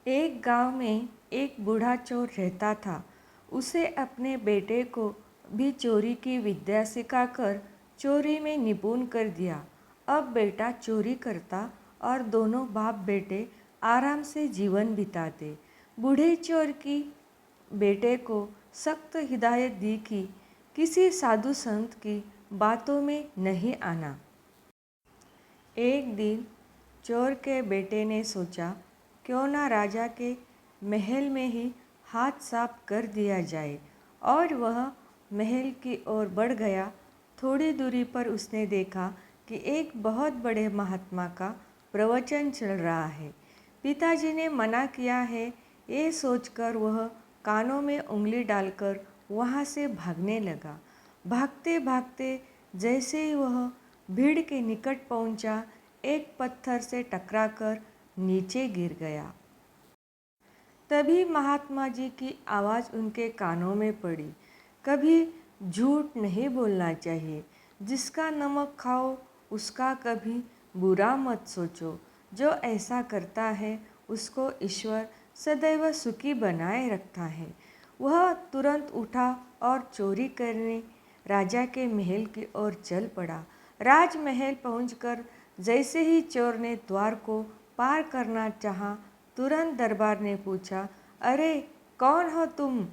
एक गांव में एक बूढ़ा चोर रहता था। उसे अपने बेटे को भी चोरी की विद्या सिखाकर चोरी में निपुण कर दिया। अब बेटा चोरी करता और दोनों बाप बेटे आराम से जीवन बिताते। बूढ़े चोर की बेटे को सख्त हिदायत दी कि किसी साधु संत की बातों में नहीं आना। एक दिन चोर के बेटे ने सोचा, क्यों ना राजा के महल में ही हाथ साफ कर दिया जाए, और वह महल की ओर बढ़ गया। थोड़ी दूरी पर उसने देखा कि एक बहुत बड़े महात्मा का प्रवचन चल रहा है। पिताजी ने मना किया है, ये सोचकर वह कानों में उंगली डालकर वहाँ से भागने लगा। भागते भागते जैसे ही वह भीड़ के निकट पहुँचा, एक पत्थर से टकराकर नीचे गिर गया। तभी महात्मा जी की आवाज़ उनके कानों में पड़ी, कभी झूठ नहीं बोलना चाहिए। जिसका नमक खाओ उसका कभी बुरा मत सोचो। जो ऐसा करता है उसको ईश्वर सदैव सुखी बनाए रखता है। वह तुरंत उठा और चोरी करने राजा के महल की ओर चल पड़ा। राजमहल पहुंचकर जैसे ही चोर ने द्वार को पार करना चाहा, तुरंत दरबार ने पूछा, अरे कौन हो तुम?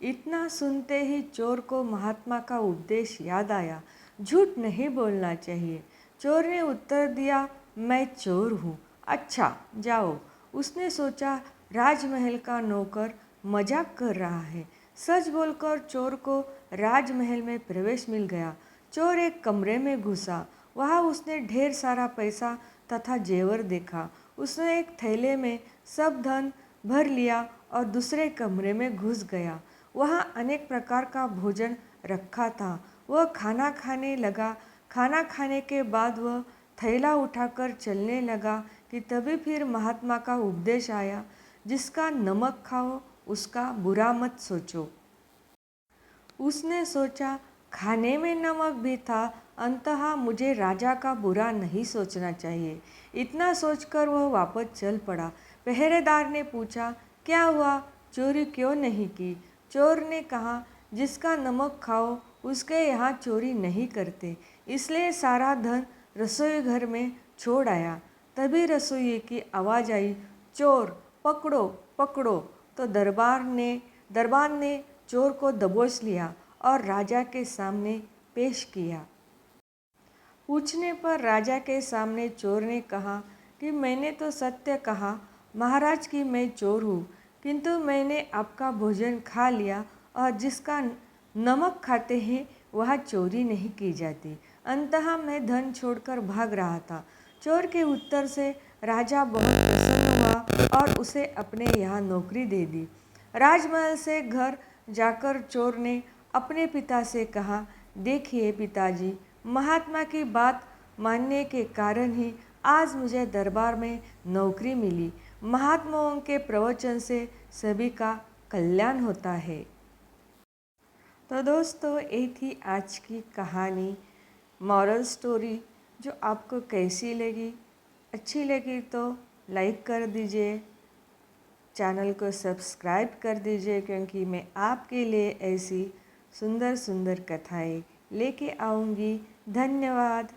इतना सुनते ही चोर को महात्मा का उपदेश याद आया। झूठ नहीं बोलना चाहिए। चोर ने उत्तर दिया, मैं चोर हूँ। अच्छा जाओ। उसने सोचा, राजमहल का नौकर मजाक कर रहा है। सच बोलकर चोर को राजमहल में प्रवेश मिल गया। चोर एक कमरे में घुसा। वहाँ उसने ढेर सारा पैसा तथा जेवर देखा। उसने एक थैले में सब धन भर लिया और दूसरे कमरे में घुस गया। वहाँ अनेक प्रकार का भोजन रखा था। वह खाना खाने लगा। खाना खाने के बाद वह थैला उठाकर चलने लगा कि तभी फिर महात्मा का उपदेश आया, जिसका नमक खाओ उसका बुरा मत सोचो। उसने सोचा, खाने में नमक भी था, अंततः मुझे राजा का बुरा नहीं सोचना चाहिए। इतना सोचकर वह वापस चल पड़ा। पहरेदार ने पूछा, क्या हुआ, चोरी क्यों नहीं की? चोर ने कहा, जिसका नमक खाओ उसके यहाँ चोरी नहीं करते, इसलिए सारा धन रसोई घर में छोड़ आया। तभी रसोई की आवाज़ आई, चोर पकड़ो पकड़ो। तो दरबार ने चोर को दबोच लिया और राजा के सामने पेश किया। पूछने पर राजा के सामने चोर ने कहा कि मैंने तो सत्य कहा महाराज कि मैं चोर हूँ, किंतु मैंने आपका भोजन खा लिया और जिसका नमक खाते हैं वह चोरी नहीं की जाती। अंततः मैं धन छोड़कर भाग रहा था। चोर के उत्तर से राजा बहुत प्रसन्न हुआ और उसे अपने यहाँ नौकरी दे दी। राजमहल से घर जाकर चोर ने अपने पिता से कहा, देखिए पिताजी, महात्मा की बात मानने के कारण ही आज मुझे दरबार में नौकरी मिली। महात्माओं के प्रवचन से सभी का कल्याण होता है। तो दोस्तों, ये थी आज की कहानी, मॉरल स्टोरी, जो आपको कैसी लगी? अच्छी लगी तो लाइक कर दीजिए, चैनल को सब्सक्राइब कर दीजिए, क्योंकि मैं आपके लिए ऐसी सुंदर सुंदर कथाएं लेके आऊँगी। धन्यवाद।